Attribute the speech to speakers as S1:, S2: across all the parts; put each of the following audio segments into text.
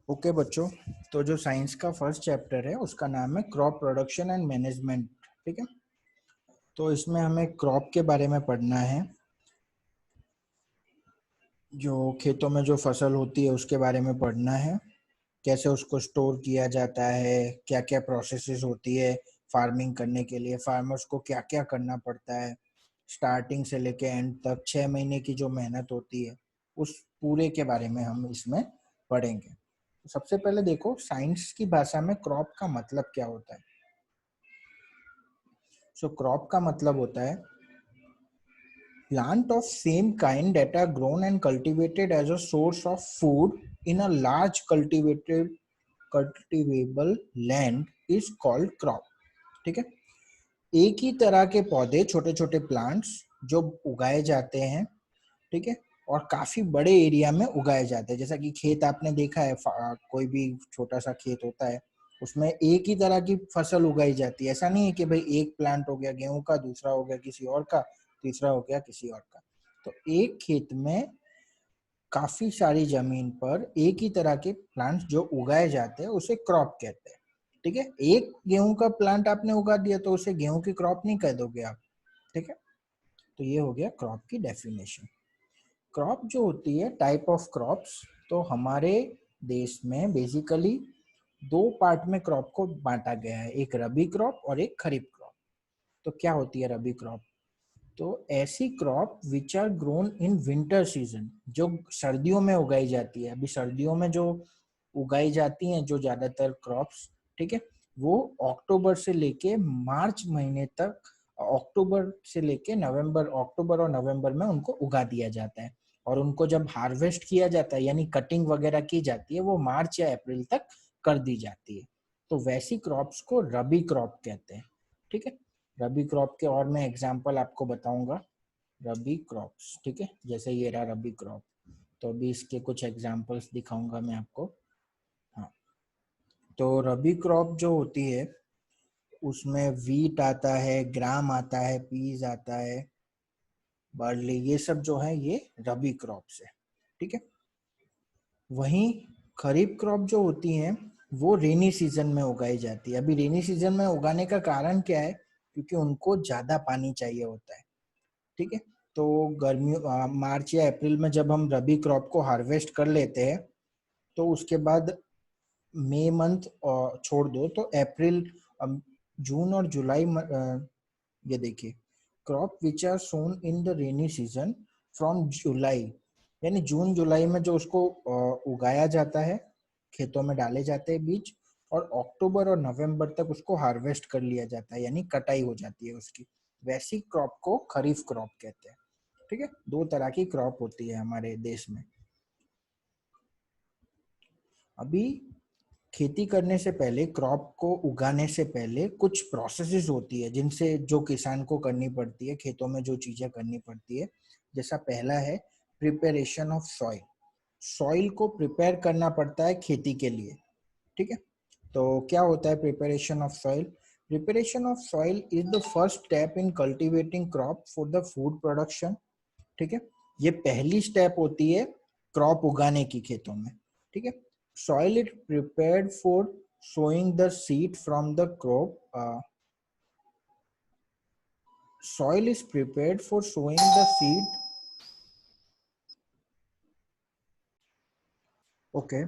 S1: Okay बच्चों, तो जो साइंस का फर्स्ट चैप्टर है उसका नाम है क्रॉप प्रोडक्शन एंड मैनेजमेंट। ठीक है, तो इसमें हमें क्रॉप के बारे में पढ़ना है। जो खेतों में जो फसल होती है उसके बारे में पढ़ना है, कैसे उसको स्टोर किया जाता है, क्या क्या प्रोसेसेस होती है फार्मिंग करने के लिए, फार्मर्स को क्या क्या करना पड़ता है, स्टार्टिंग से लेके एंड तक 6 महीने की जो मेहनत होती है उस पूरे के बारे में हम इसमें पढ़ेंगे। सबसे पहले देखो, साइंस की भाषा में क्रॉप का मतलब क्या होता है। सो क्रॉप का मतलब होता है plant of same kind that are grown and cultivated as a source of food in a large cultivable land is called crop। ठीक है, एक ही तरह के पौधे, छोटे छोटे प्लांट्स जो उगाए जाते हैं, ठीक है, और काफी बड़े एरिया में उगाए जाते हैं। जैसा कि खेत आपने देखा है, कोई भी छोटा सा खेत होता है उसमें एक ही तरह की फसल उगाई जाती है। ऐसा नहीं है कि भाई एक प्लांट हो गया गेहूं का, दूसरा हो गया किसी और का, तीसरा हो गया किसी और का। तो एक खेत में काफी सारी जमीन पर एक ही तरह के प्लांट्स जो उगाए जाते हैं उसे क्रॉप कहते हैं। ठीक है, एक गेहूं का प्लांट आपने उगा दिया तो उसे गेहूं की क्रॉप नहीं कह दोगे आप। ठीक है, तो ये हो गया क्रॉप की डेफिनेशन। क्रॉप जो होती है, टाइप ऑफ क्रॉप्स, तो हमारे देश में बेसिकली दो पार्ट में क्रॉप को बांटा गया है, एक रबी क्रॉप और एक खरीफ क्रॉप। तो क्या होती है रबी क्रॉप? तो ऐसी crop which are grown in winter season, जो सर्दियों में उगाई जाती है। अभी सर्दियों में जो उगाई जाती हैं जो ज्यादातर क्रॉप्स, ठीक है, वो अक्टूबर से लेके मार्च महीने तक, अक्टूबर से लेके नवंबर, अक्टूबर और नवंबर में उनको उगा दिया जाता है। और उनको जब हार्वेस्ट किया जाता है यानी कटिंग वगैरह की जाती है, वो मार्च या अप्रैल तक कर दी जाती है। तो वैसी क्रॉप्स को रबी क्रॉप कहते हैं। ठीक है, रबी क्रॉप के और मैं एग्जांपल आपको बताऊंगा। रबी क्रॉप्स, ठीक है, जैसे ये रहा रबी क्रॉप, तो अभी इसके कुछ एग्जांपल्स दिखाऊंगा मैं आपको। हाँ, तो रबी क्रॉप जो होती है उसमें वीट आता है, ग्राम आता है, पीज आता है, बार्ली, ये सब जो है ये रबी क्रॉप्स है। ठीक है, वहीं खरीफ क्रॉप जो होती है वो रेनी सीजन में उगाई जाती है। अभी रेनी सीजन में उगाने का कारण क्या है? क्योंकि उनको ज्यादा पानी चाहिए होता है। ठीक है, तो गर्मियों मार्च या अप्रैल में जब हम रबी क्रॉप को हार्वेस्ट कर लेते हैं तो उसके बाद मई मंथ छोड़ दो तो अप्रैल, जून और जुलाई, ये देखिए, crop which are sown in the rainy season from July, यानी जून जुलाई में जो उसको उगाया जाता है, खेतों में डाले जाते हैं बीज, और अक्टूबर और नवंबर तक उसको हार्वेस्ट कर लिया जाता है यानी कटाई हो जाती है उसकी। वैसी क्रॉप को खरीफ क्रॉप कहते हैं। ठीक है, दो तरह की क्रॉप होती है हमारे देश में। अभी खेती करने से पहले, क्रॉप को उगाने से पहले कुछ प्रोसेसेस होती है जिनसे जो किसान को करनी पड़ती है, खेतों में जो चीजें करनी पड़ती है। जैसा पहला है प्रिपरेशन ऑफ सॉइल। सॉइल को प्रिपेयर करना पड़ता है खेती के लिए। ठीक है, तो क्या होता है preparation of soil? Preparation of soil is the first step in cultivating crop for the food production. ठीक है, ये पहली स्टेप होती है क्रॉप उगाने की खेतों में। ठीक है, soil is prepared for sowing the seed from the crop. Soil is prepared for sowing the seed. Okay,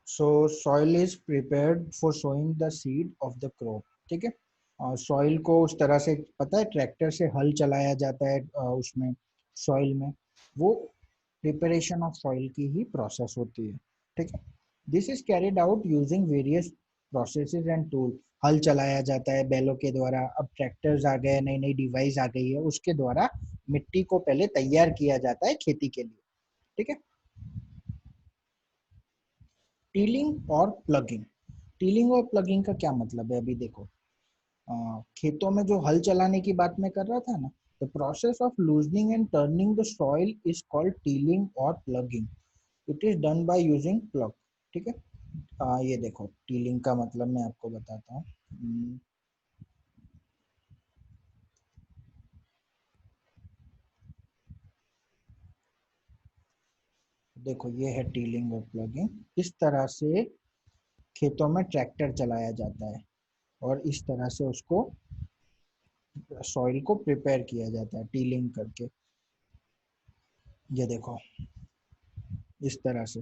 S1: so soil is prepared for sowing the seed of the crop. ठीक है, सॉइल को उस तरह से, पता है, ट्रैक्टर से हल चलाया जाता है उसमें सॉइल में, वो प्रिपरेशन ऑफ सॉइल की ही प्रोसेस होती है। ठीक है, this is carried out using various processes and tool. हल चलाया जाता है बैलों के द्वारा, अब ट्रैक्टर्स आ गए, नई नई डिवाइस आ गई है, उसके द्वारा मिट्टी को पहले तैयार किया जाता है खेती के लिए। ठीक है, टीलिंग और प्लगिंग। टीलिंग और प्लगिंग का क्या मतलब है? अभी देखो, खेतों में जो हल चलाने की बात मैं कर रहा था ना, the process of loosening and turning the soil is called tilling और ploughing. It is done by using plough. ठीक है, ये देखो, टीलिंग का मतलब मैं आपको बताता हूँ। देखो, ये है टीलिंग और प्लगिंग। इस तरह से खेतों में ट्रैक्टर चलाया जाता है और इस तरह से उसको सॉइल को प्रिपेयर किया जाता है टीलिंग करके। ये देखो इस तरह से।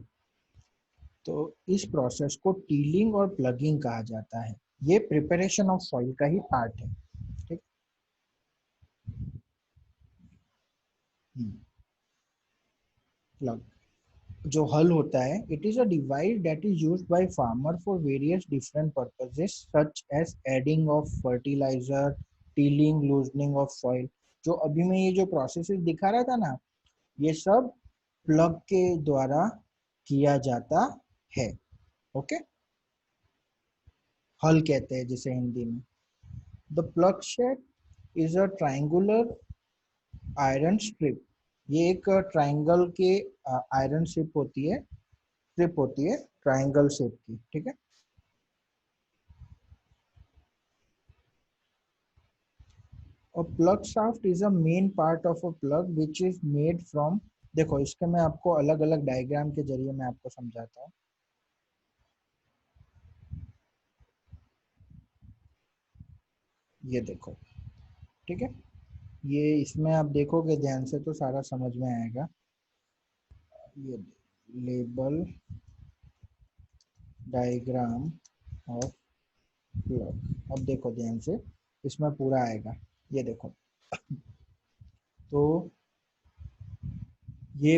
S1: तो इस प्रोसेस को टीलिंग और प्लगिंग कहा जाता है। ये प्रिपरेशन ऑफ सॉइल का ही पार्ट है। ठीक। प्लग जो हल होता है, it is a device that is used by farmer for various different purposes such as adding of fertilizer, tilling, loosening of soil. जो अभी मैं ये जो प्रोसेसेस दिखा रहा था ना, ये सब प्लग के द्वारा किया जाता है। ओके, हल कहते हैं जिसे हिंदी में। The plough share is a triangular iron strip. ये एक ट्रायंगल के आयरन स्ट्रिप होती है ट्रायंगल शेप की। ठीक है। A plug shaft is a main part of a plug which is made from, देखो इसके मैं आपको अलग अलग डायग्राम के जरिए मैं आपको समझाता हूँ। ये देखो, ठीक है। ये इसमें आप देखोगे ध्यान से तो सारा समझ में आएगा। ये लेबल डायग्राम ऑफ प्लग, अब देखो ध्यान से, इसमें पूरा आएगा। ये देखो, तो ये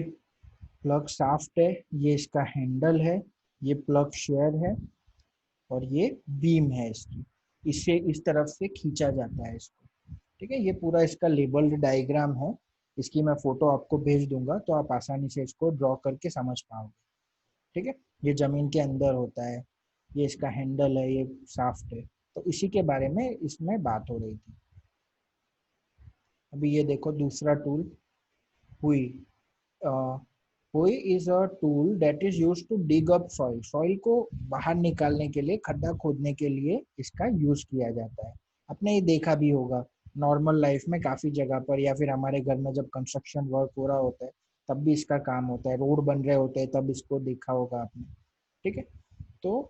S1: प्लग शाफ्ट है, ये इसका हैंडल है, ये प्लग शेयर है और ये बीम है इसकी। इससे इस तरफ से खींचा जाता है इसको। ठीक है। ये पूरा इसका लेबल्ड डायग्राम है। इसकी मैं फोटो आपको भेज दूंगा तो आप आसानी से इसको ड्रॉ करके समझ पाओगे। ठीक है। ये जमीन के अंदर होता है, ये इसका हैंडल है, ये शाफ्ट है। तो इसी के बारे में इसमें बात हो रही थी। अभी ये देखो दूसरा tool, hoe. Hoe is a tool that is use to dig up soil. Soil को बाहर निकालने के लिए, खड्डा खोदने के लिए इसका यूज किया जाता है। आपने ये देखा भी होगा नॉर्मल लाइफ में काफी जगह पर, या फिर हमारे घर में जब कंस्ट्रक्शन वर्क हो रहा होता है तब भी इसका काम होता है। रोड बन रहे होते हैं तब इसको देखा होगा आपने। ठीक है। तो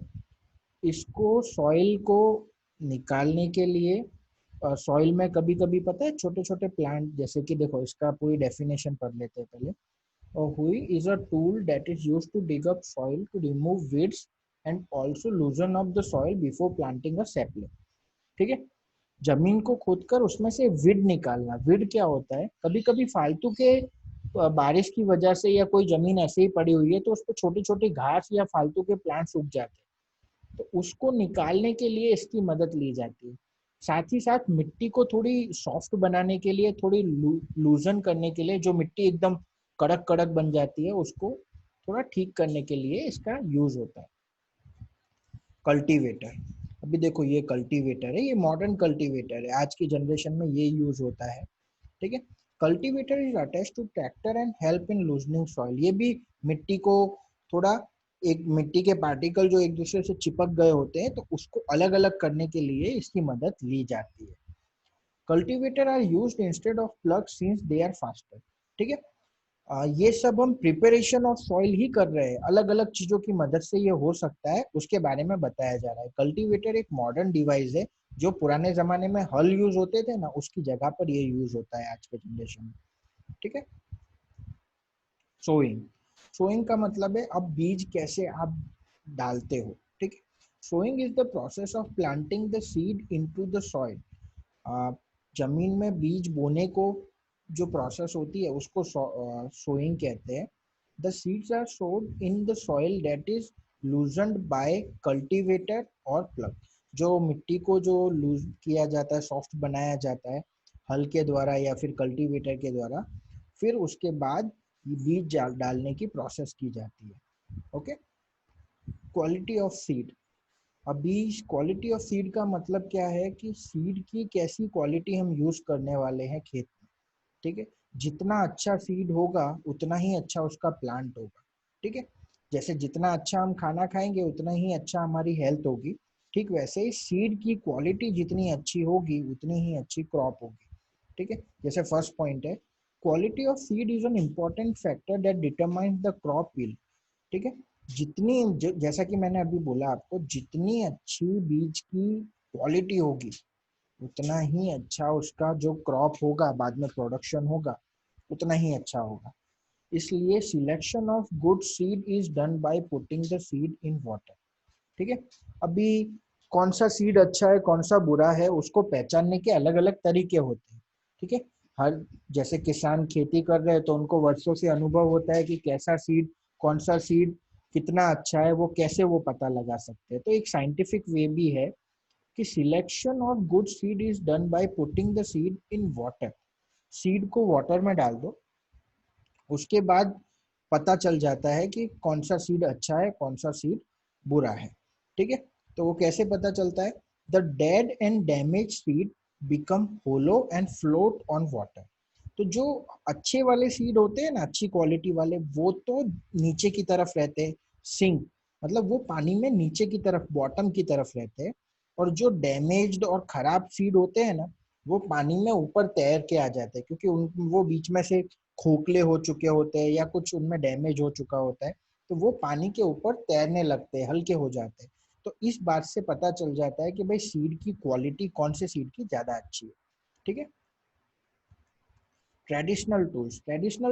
S1: इसको सॉइल को निकालने के लिए, सॉइल में कभी कभी पता है छोटे छोटे प्लांट, जैसे कि देखो इसका पूरी डेफिनेशन पढ़ लेते हैं पहले। A hoe is a tool that is used to dig up soil to remove weeds and also loosen up the soil before planting a sapling. ठीक है। जमीन को खोदकर उसमें से विड निकालना। विड क्या होता है, कभी कभी फालतू के बारिश की वजह से या कोई जमीन ऐसे ही पड़ी हुई है तो उस पर छोटी छोटी घास या फालतू के प्लांट्स उग जाते हैं, तो उसको निकालने के लिए इसकी मदद ली जाती है। साथ ही साथ मिट्टी को थोड़ी सॉफ्ट बनाने के लिए, थोड़ी लूजन करने के लिए, जो मिट्टी एकदम कड़क कड़क बन जाती है उसको थोड़ा ठीक करने के लिए इसका यूज होता है। कल्टीवेटर, अभी देखो ये कल्टीवेटर है, ये मॉडर्न कल्टीवेटर है, आज की जनरेशन में ये यूज होता है। ठीक है। Cultivator is attach to tractor and help in loosening soil. ये भी मिट्टी को थोड़ा, एक मिट्टी के पार्टिकल जो एक दूसरे से चिपक गए होते हैं तो उसको अलग अलग करने के लिए इसकी मदद ली जाती है। Cultivator are used instead of plough since they are faster. ठीक है। ये सब हम प्रिपरेशन ऑफ सॉइल ही कर रहे हैं, अलग अलग चीजों की मदद से ये हो सकता है उसके बारे में बताया जा रहा है। कल्टीवेटर एक मॉडर्न डिवाइस है, जो पुराने जमाने में हल यूज होते थे ना, उसकी जगह पर ये यूज होता है आज के जनरेशन में। ठीक है। सोइंग, सोइंग का मतलब है अब बीज कैसे आप डालते हो। ठीक है। Sowing is the process of planting the seed into the soil. जमीन में बीज बोने को जो प्रोसेस होती है उसको सोइंग कहते हैं। The seeds are sowed in the soil that is loosened by cultivator और प्लग। जो मिट्टी को जो लूज किया जाता है, सॉफ्ट बनाया जाता है हल के द्वारा या फिर कल्टीवेटर के द्वारा, फिर उसके बाद बीज डालने की प्रोसेस की जाती है। ओके। क्वालिटी ऑफ सीड, अभी क्वालिटी ऑफ सीड का मतलब क्या है कि सीड की कैसी क्वालिटी हम यूज करने वाले हैं खेत में। ठीक है। जितना अच्छा सीड होगा उतना ही अच्छा उसका प्लांट होगा। ठीक है। जैसे जितना अच्छा हम खाना खाएंगे उतना ही अच्छा हमारी हेल्थ होगी, ठीक वैसे ही सीड की क्वालिटी जितनी अच्छी होगी उतनी ही अच्छी क्रॉप होगी। ठीक है। जैसे फर्स्ट पॉइंट है, quality of seed is an important factor that determines the crop yield. ठीक है। जितनी जैसा कि मैंने अभी बोला आपको, जितनी अच्छी बीज की क्वालिटी होगी उतना ही अच्छा उसका जो क्रॉप होगा, बाद में प्रोडक्शन होगा, उतना ही अच्छा होगा। इसलिए selection of good seed is done by putting the seed in water. ठीक है। अभी कौन सा सीड अच्छा है कौन सा बुरा है उसको पहचानने के अलग अलग तरीके होते हैं। ठीक है। हर जैसे किसान खेती कर रहे हैं तो उनको वर्षों से अनुभव होता है कि कैसा सीड, कौन सा सीड कितना अच्छा है, वो कैसे वो पता लगा सकते हैं। तो एक साइंटिफिक वे भी है कि selection of good seed is done by putting the seed in water. Seed को वाटर में डाल दो, उसके बाद पता चल जाता है कि कौन सा सीड अच्छा है कौन सा सीड बुरा है। ठीक है। तो वो कैसे पता चलता है? The dead and damage seed become hollow and float on water. तो जो अच्छे वाले सीड होते हैं ना, अच्छी क्वालिटी वाले, वो तो नीचे की तरफ रहते हैं, सिंक, मतलब वो पानी में नीचे की तरफ बॉटम की तरफ रहते हैं। और जो डैमेज्ड और खराब सीड होते हैं ना, वो पानी में ऊपर तैर के आ जाते हैं, क्योंकि उन वो बीच में से खोखले हो चुके होते हैं या कुछ उनमें डैमेज हो चुका होता है, तो वो पानी के ऊपर तैरने लगते हैं, हल्के हो जाते हैं। तो इस बात से पता चल जाता है कि भाई सीड की क्वालिटी कौन से सीड की ज्यादा अच्छी है। ठीक है। ट्रेडिशनल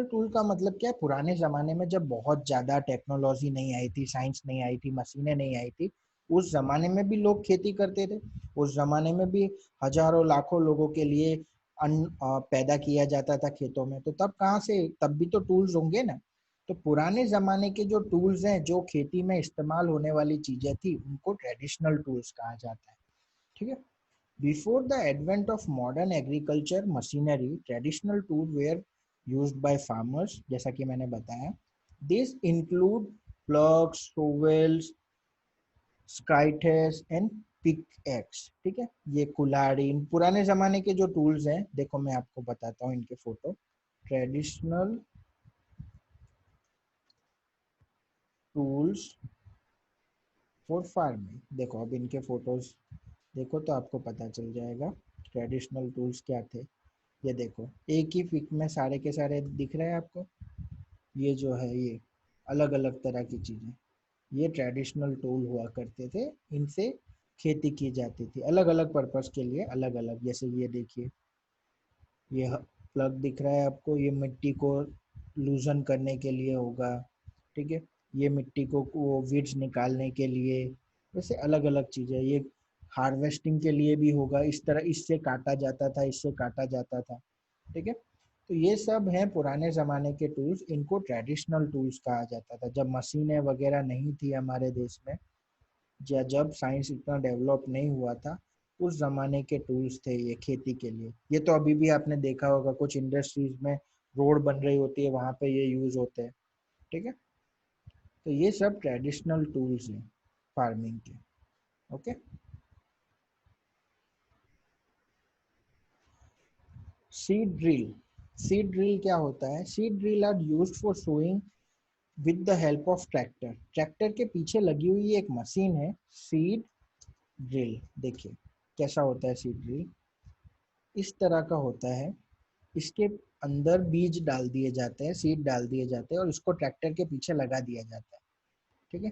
S1: टूल का मतलब क्या है? पुराने जमाने में जब बहुत ज्यादा टेक्नोलॉजी नहीं आई थी, साइंस नहीं आई थी, मशीनें नहीं आई थी, उस जमाने में भी लोग खेती करते थे। उस जमाने में भी हजारों लाखों लोगों के लिए अन्न पैदा किया जाता था खेतों में। तो तब कहाँ से, तब भी तो टूल्स होंगे ना। तो पुराने जमाने के जो टूल्स हैं, जो खेती में इस्तेमाल होने वाली चीजें थी, उनको ट्रेडिशनल टूल्स कहा जाता है। ठीक है। Before the advent of modern agriculture machinery, traditional tools were used by farmers, जैसा कि मैंने बताया। These include plugs, shovels, scythes and pickaxe। ठीक है। ये कुल्हाड़ी, पुराने जमाने के जो टूल्स हैं, देखो मैं आपको बताता हूँ इनके photo. Traditional tools for farming, देखो अब इनके फोटोज देखो तो आपको पता चल जाएगा ट्रेडिशनल टूल्स क्या थे। ये देखो, एक ही पिक में सारे के सारे दिख रहे हैं आपको। ये जो है ये अलग अलग तरह की चीजें, ये ट्रेडिशनल टूल हुआ करते थे। इनसे खेती की जाती थी अलग अलग पर्पस के लिए, अलग अलग। जैसे ये देखिए, ये प्लग दिख रहा है आपको, ये मिट्टी को लूजन करने के लिए होगा। ठीक है। ये मिट्टी को वो वीड्स निकालने के लिए। वैसे अलग अलग चीजें, ये हार्वेस्टिंग के लिए भी होगा। इस तरह इससे काटा जाता था, इससे काटा जाता था। ठीक है। तो ये सब है पुराने जमाने के टूल्स, इनको ट्रेडिशनल टूल्स कहा जाता था। जब मशीनें वगैरह नहीं थी हमारे देश में, या जब साइंस इतना डेवलप नहीं हुआ था, उस जमाने के टूल्स थे ये खेती के लिए। ये तो अभी भी आपने देखा होगा, कुछ इंडस्ट्रीज में रोड बन रही होती है, वहां पे ये यूज होते हैं। ठीक है। तो ये सब ट्रेडिशनल टूल्स हैं फार्मिंग के। Okay. Seed drill. Seed drill क्या होता है? Seed drill are used for sowing with the help of tractor. Tractor के पीछे लगी हुई एक मशीन है, सीड ड्रिल। देखिए कैसा होता है सीड ड्रिल। इस तरह का होता है। इसके अंदर बीज डाल दिए जाते हैं, सीड डाल दिए जाते हैं, और इसको ट्रैक्टर के पीछे लगा दिया जाता है। ठीक है।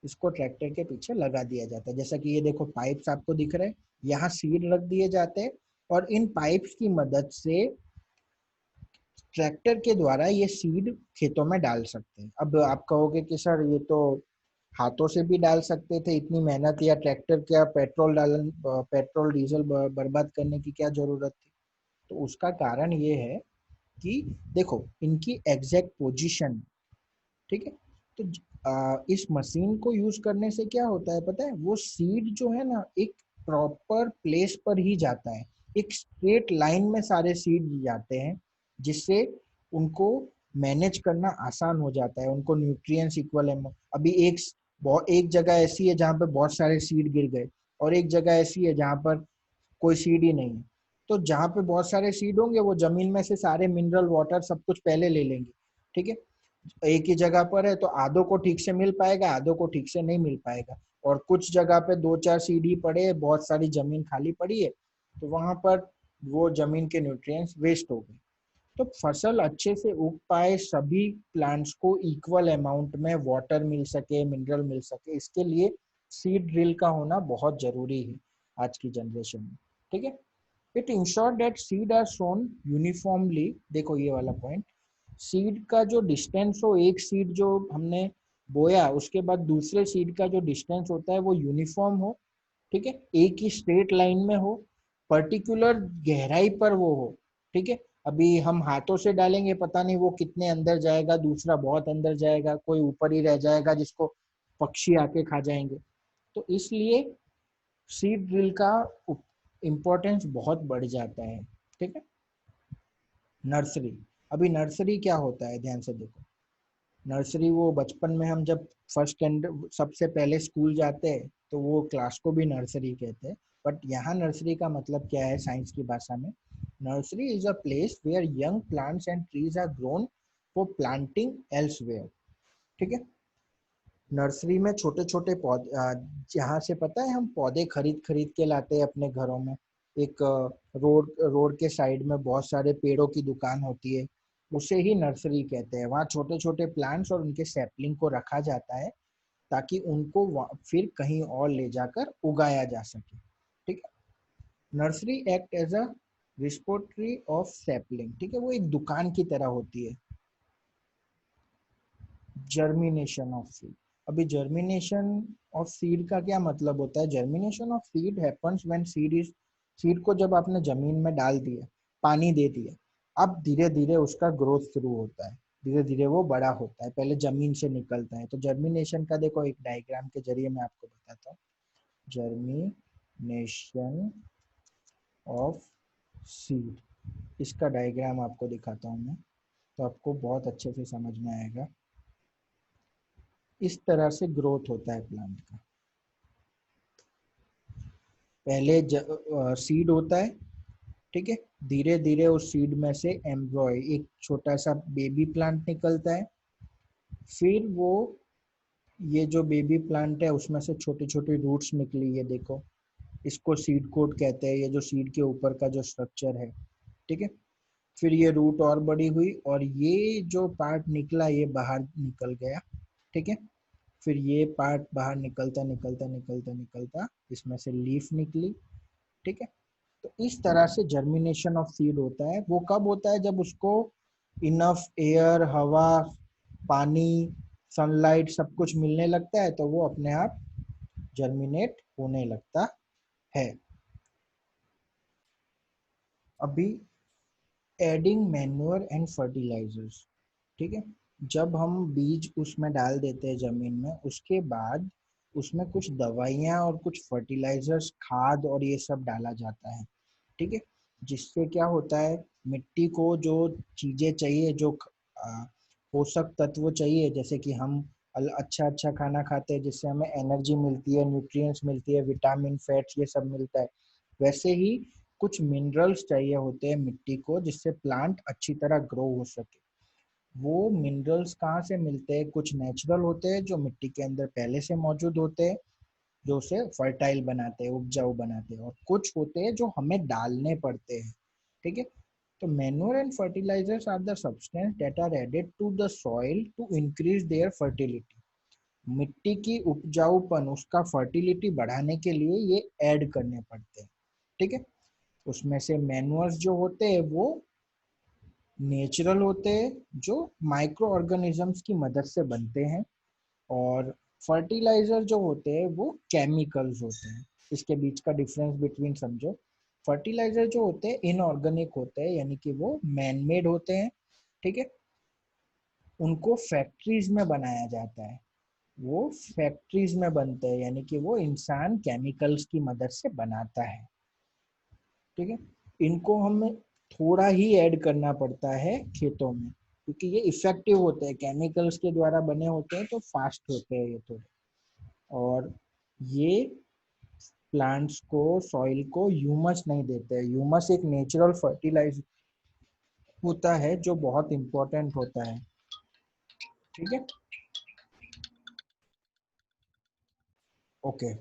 S1: इसको ट्रैक्टर के पीछे लगा दिया जाता है। जैसा कि ये देखो, पाइप्स आपको दिख रहे हैं, यहाँ सीड रख दिए जाते हैं, और इन पाइप्स की मदद से ट्रैक्टर के द्वारा ये सीड खेतों में डाल सकते हैं। अब आप कहोगे कि सर ये तो हाथों से भी डाल सकते थे, इतनी मेहनत या ट्रैक्टर क्या पेट्रोल डीजल बर्बाद करने की क्या जरूरत थी? तो उसका कारण ये है कि देखो इनकी एग्जैक्ट पोजीशन। ठीक है। तो इस मशीन को यूज करने से क्या होता है पता है? वो सीड जो है ना, एक प्रॉपर प्लेस पर ही जाता है, एक स्ट्रेट लाइन में सारे सीड जाते हैं, जिससे उनको मैनेज करना आसान हो जाता है, उनको न्यूट्रिएंट्स इक्वल है। अभी एक जगह ऐसी है जहाँ पे बहुत सारे सीड गिर गए, और एक जगह ऐसी है जहाँ पर कोई सीड ही नहीं है। तो जहाँ पे बहुत सारे सीड होंगे, वो जमीन में से सारे मिनरल वाटर सब कुछ पहले ले लेंगे। ठीक है। एक ही जगह पर है तो आधों को ठीक से मिल पाएगा, आधों को ठीक से नहीं मिल पाएगा। और कुछ जगह पे दो चार सीढ़ी पड़े है, बहुत सारी जमीन खाली पड़ी है, तो वहां पर वो जमीन के न्यूट्रिएंट्स वेस्ट हो गए। तो फसल अच्छे से उग पाए, सभी प्लांट्स को इक्वल अमाउंट में वाटर मिल सके, मिनरल मिल सके, इसके लिए सीड ड्रिल का होना बहुत जरूरी है आज की जनरेशन में। ठीक है, it ensure that seed are sown uniformly. देखो ये वाला पॉइंट, सीड का जो डिस्टेंस हो, एक सीड जो हमने बोया उसके बाद दूसरे सीड का जो डिस्टेंस होता है वो यूनिफॉर्म हो। ठीक है, एक ही स्ट्रेट लाइन में हो, पर्टिकुलर गहराई पर वो हो। ठीक है, अभी हम हाथों से डालेंगे, पता नहीं वो कितने अंदर जाएगा, दूसरा बहुत अंदर जाएगा, कोई ऊपर ही रह जाएगा जिसको पक्षी आके खा जाएंगे। तो इसलिए सीड ड्रिल का इम्पोर्टेंस बहुत बढ़ जाता है। ठीक है, नर्सरी। अभी नर्सरी क्या होता है, ध्यान से देखो। नर्सरी वो बचपन में हम जब फर्स्ट स्टैंडर्ड सबसे पहले स्कूल जाते हैं तो वो क्लास को भी नर्सरी कहते हैं। बट यहाँ नर्सरी का मतलब क्या है साइंस की भाषा में? Nursery is a place where young plants and trees are grown for planting elsewhere. ठीक है, नर्सरी में छोटे छोटे पौधे, जहाँ से पता है हम पौधे खरीद खरीद के लाते हैं अपने घरों में। एक रोड रोड के साइड में बहुत सारे पेड़ों की दुकान होती है, उसे ही नर्सरी कहते हैं। वहाँ छोटे छोटे प्लांट्स और उनके सैपलिंग को रखा जाता है ताकि उनको फिर कहीं और ले जाकर उगाया जा सके। ठीक है, nursery act as a repository of sapling. ठीक है, वो एक दुकान की तरह होती है। Germination of seed. अभी जर्मिनेशन ऑफ सीड का क्या मतलब होता है? Germination of seed happens when seed को जब आपने जमीन में डाल दिया, पानी दे दिया, अब धीरे धीरे उसका ग्रोथ शुरू होता है, धीरे धीरे वो बड़ा होता है, पहले जमीन से निकलता है। तो जर्मिनेशन का देखो एक डायग्राम के जरिए मैं आपको बताता हूँ। जर्मिनेशन ऑफ सीड, इसका डायग्राम आपको दिखाता हूँ मैं, तो आपको बहुत अच्छे से समझ में आएगा। इस तरह से ग्रोथ होता है प्लांट का। पहले सीड होता है, ठीक है, धीरे धीरे उस सीड में से एम्ब्रॉय, एक छोटा सा बेबी प्लांट निकलता है। फिर वो, ये जो बेबी प्लांट है उसमें से छोटी छोटी रूट्स निकली, ये देखो, इसको सीड कोट कहते हैं, ये जो सीड के ऊपर का जो स्ट्रक्चर है। ठीक है, फिर ये रूट और बड़ी हुई और ये जो पार्ट निकला ये बाहर निकल गया। ठीक है, फिर ये पार्ट बाहर निकलता निकलता निकलता निकलता इसमें से लीफ निकली। ठीक है, तो इस तरह से जर्मिनेशन ऑफ सीड होता है। वो कब होता है? जब उसको इनफ एयर, हवा, पानी, सनलाइट सब कुछ मिलने लगता है तो वो अपने आप जर्मिनेट होने लगता है। अभी एडिंग मैन्योर एंड फर्टिलाइजर्स। ठीक है, जब हम बीज उसमें डाल देते हैं जमीन में, उसके बाद उसमें कुछ दवाइयाँ और कुछ फर्टिलाइजर्स, खाद और ये सब डाला जाता है। ठीक है, जिससे क्या होता है, मिट्टी को जो चीजें चाहिए, जो पोषक तत्व चाहिए, जैसे कि हम अच्छा अच्छा खाना खाते हैं जिससे हमें एनर्जी मिलती है, न्यूट्रिएंट्स मिलती है, विटामिन, फैट्स, ये सब मिलता है। वैसे ही कुछ मिनरल्स चाहिए होते हैं मिट्टी को जिससे प्लांट अच्छी तरह ग्रो हो सके। वो मिनरल्स कहाँ से मिलते हैं? कुछ नेचुरल होते हैं जो मिट्टी के अंदर पहले से मौजूद होते हैं, जो उसे फर्टाइल बनाते हैं, उपजाऊ बनाते हैं, और कुछ होते हैं जो हमें डालने पड़ते हैं। ठीक है, तो manure and fertilizers are the substance that are added to the soil to increase their fertility. मिट्टी की उपजाऊपन, उसका फर्टिलिटी बढ़ाने के लिए ये ऐड करने पड़ते हैं। ठीक है, उसमें से मैन्योर्स जो होते हैं वो नेचुरल होते हैं, जो माइक्रो ऑर्गेनिजम्स की मदद से बनते हैं, और फर्टिलाइजर जो होते हैं वो केमिकल्स होते हैं। इसके बीच का डिफरेंस बिटवीन समझो। फर्टिलाइजर जो होते हैं इनऑर्गेनिक होते हैं, यानी कि वो मैन मेड होते हैं। ठीक है, उनको फैक्ट्रीज में बनाया जाता है, वो फैक्ट्रीज में बनते हैं, यानी कि वो इंसान केमिकल्स की मदद से बनाता है। ठीक है, इनको हमें थोड़ा ही ऐड करना पड़ता है खेतों में, क्योंकि ये इफेक्टिव होते हैं, केमिकल्स के द्वारा बने होते हैं तो फास्ट होते हैं ये थोड़े। और ये प्लांट्स को, सॉइल को ह्यूमस नहीं देते हैं। ह्यूमस एक नेचुरल फर्टिलाइजर होता है जो बहुत इंपॉर्टेंट होता है। ठीक है, ओके।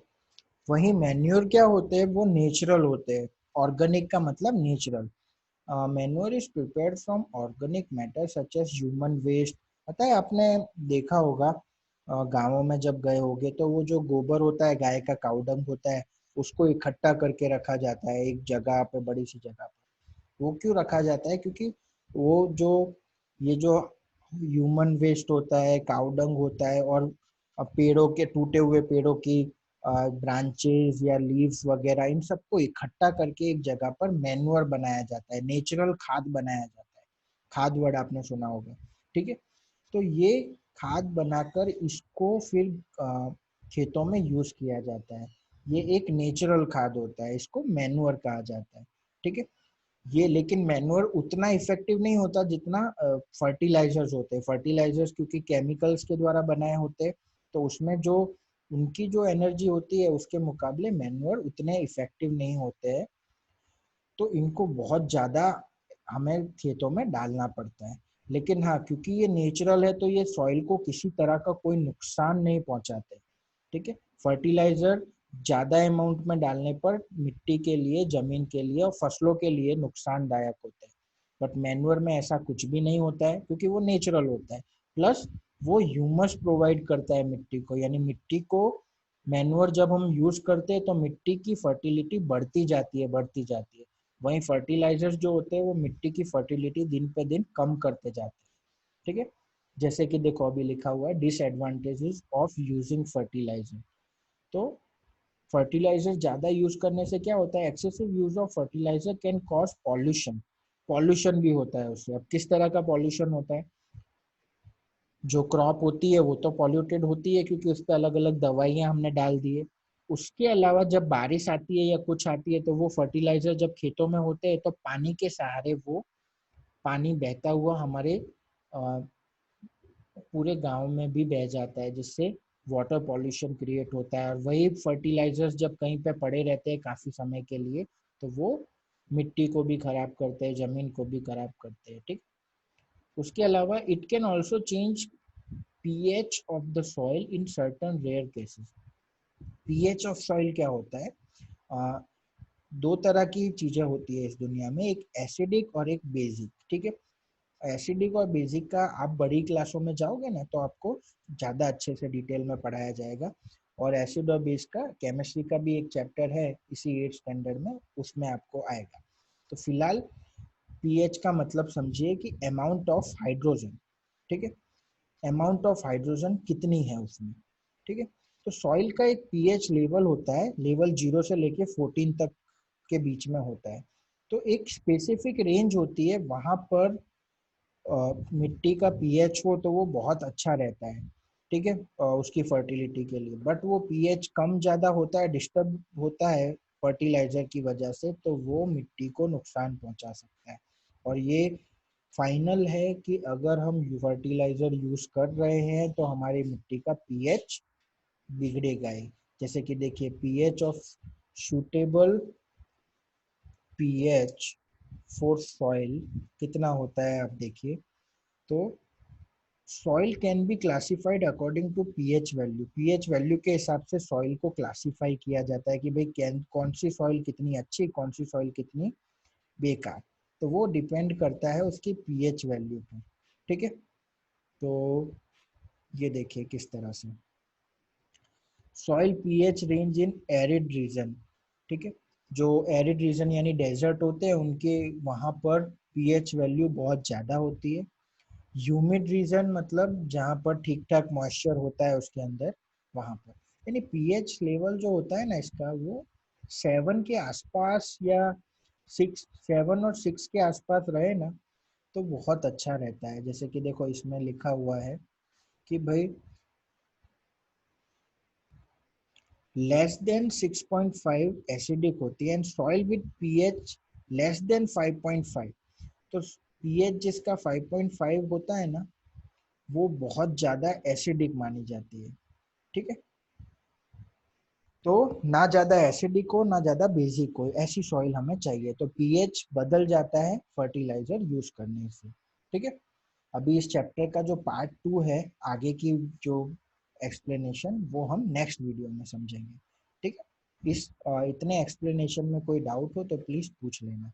S1: वही मैन्योर क्या होते हैं? वो नेचुरल होते हैं। ऑर्गेनिक का मतलब natural. Manure is prepared from organic matter such as human waste. पता है आपने देखा होगा गाँवों में जब गए होगे तो वो जो गोबर होता है, गाय का काउडंग होता है, उसको इकट्ठा करके रखा जाता है एक जगह पे, बड़ी सी जगह पे। वो क्यों रखा जाता है? क्योंकि वो जो ये जो ह्यूमन वेस्ट होता है, काउडंग होता है, और पेड़ों के टूटे हुए पेड़ों की ब्रांचेस या लीव्स वगैरह, इन सबको इकट्ठा करके एक जगह पर मैन्योर बनाया जाता है, नेचुरल खाद बनाया जाता है। खाद वर्ड आपने सुना होगा, ठीक है। तो ये खाद बनाकर इसको फिर खेतों में यूज किया जाता है। ये एक नेचुरल खाद होता है, इसको मैन्योर कहा जाता है, ठीक है। ये लेकिन मैन्योर उतना इफेक्टिव नहीं होता जितना फर्टिलाइजर्स होते हैं। फर्टिलाइजर्स क्योंकि केमिकल्स के द्वारा बनाए होते हैं, तो उसमें जो उनकी जो एनर्जी होती है उसके मुकाबले मैन्योर उतने इफेक्टिव नहीं होते हैं। तो इनको बहुत ज़्यादा हमें खेतों में डालना पड़ता है। लेकिन हाँ, क्योंकि ये नेचुरल है तो ये सॉइल को किसी तरह का कोई नुकसान नहीं पहुंचाते, ठीक है। फर्टिलाइजर ज़्यादा अमाउंट में डालने पर मिट्टी के लिए, जमीन के लिए और फसलों के लिए नुकसानदायक होते हैं। बट मैन्योर में ऐसा कुछ भी नहीं होता है क्योंकि वो नेचुरल होता है। प्लस वो ह्यूमस प्रोवाइड करता है मिट्टी को, यानी मिट्टी को मैन्योर जब हम यूज करते हैं तो मिट्टी की फर्टिलिटी बढ़ती जाती है, बढ़ती जाती है। वहीं फर्टिलाइजर्स जो होते हैं वो मिट्टी की फर्टिलिटी दिन पे दिन कम करते जाते हैं, ठीक है। जैसे कि देखो अभी लिखा हुआ है डिसएडवांटेजेस ऑफ यूजिंग फर्टिलाइजर। तो फर्टिलाइजर ज्यादा यूज करने से क्या होता है? Excessive use of fertilizer can cause pollution. Pollution भी होता है उससे। अब किस तरह का पॉल्यूशन होता है? जो क्रॉप होती है वो तो पॉल्यूटेड होती है क्योंकि उस पर अलग अलग दवाइयां हमने डाल दी है। उसके अलावा जब बारिश आती है या कुछ आती है तो वो फर्टिलाइजर जब खेतों में होते हैं तो पानी के सहारे वो पानी बहता हुआ हमारे पूरे गांव में भी बह जाता है, जिससे वाटर पॉल्यूशन क्रिएट होता है। और वही फर्टिलाइजर्स जब कहीं पे पड़े रहते हैं काफी समय के लिए तो वो मिट्टी को भी खराब करते हैं, जमीन को भी खराब करते हैं, ठीक। उसके अलावा it can also change pH of the soil in certain rare cases. PH of soil क्या होता है? आ, दो तरह की चीजें होती है इस दुनिया में, एक एसिडिक और एक बेसिक, ठीक है। एसिडिक और बेसिक का आप बड़ी क्लासों में जाओगे ना तो आपको ज़्यादा अच्छे से डिटेल में पढ़ाया जाएगा। और एसिड और बेस का केमिस्ट्री का भी एक चैप्टर है इसी 8th स्टैंडर्ड में, उसमें आपको आएगा। तो फिलहाल पीएच का मतलब समझिए कि अमाउंट ऑफ हाइड्रोजन, ठीक है। अमाउंट ऑफ हाइड्रोजन कितनी है उसमें, ठीक है। तो सॉइल का एक पीएच लेवल होता है, लेवल 0 से लेके 14 तक के बीच में होता है। तो एक स्पेसिफिक रेंज होती है, वहां पर मिट्टी का पीएच हो तो वो बहुत अच्छा रहता है, ठीक है, उसकी फर्टिलिटी के लिए। बट वो पीएच कम ज्यादा होता है, डिस्टर्ब होता है फर्टिलाइजर की वजह से, तो वो मिट्टी को नुकसान पहुंचा सकता है। और ये फाइनल है कि अगर हम फर्टिलाइजर यूज कर रहे हैं तो हमारी मिट्टी का पीएच बिगड़ेगा ही। जैसे कि देखिए pH of suitable pH for soil कितना होता है, आप देखिए। तो soil can be classified according to pH value. PH value के हिसाब से सॉइल को क्लासिफाई किया जाता है कि भाई कौन सी सॉइल कितनी अच्छी, कौन सी सॉइल कितनी बेकार। तो वो डिपेंड करता है उसकी पीएच वैल्यू पर, ठीक है। तो ये देखिए किस तरह से सॉइल पीएच रेंज इन एरिड रीजन, ठीक है। जो एरिड रीजन यानी डेजर्ट होते हैं उनके वहां पर पीएच वैल्यू बहुत ज्यादा होती है। ह्यूमिड रीजन मतलब जहाँ पर ठीक ठाक मॉइस्चर होता है उसके अंदर, वहां पर यानी पीएच लेवल जो होता है ना इसका, वो 7 के आसपास या 6, 7 और 6 के आसपास रहे ना तो बहुत अच्छा रहता है। जैसे कि देखो इसमें लिखा हुआ है कि भाई लेस देन 6.5 एसिडिक होती है and soil with pH less than 5.5। तो पीएच जिसका 5.5 होता है ना वो बहुत ज्यादा एसिडिक मानी जाती है, ठीक है। तो ना ज्यादा एसिडिक हो ना ज्यादा बेसिक हो, ऐसी सॉइल हमें चाहिए। तो पीएच बदल जाता है फर्टिलाइजर यूज करने से, ठीक है। अभी इस चैप्टर का जो पार्ट 2 है, आगे की जो एक्सप्लेनेशन, वो हम नेक्स्ट वीडियो में समझेंगे, ठीक है। इस इतने एक्सप्लेनेशन में कोई डाउट हो तो प्लीज पूछ लेना।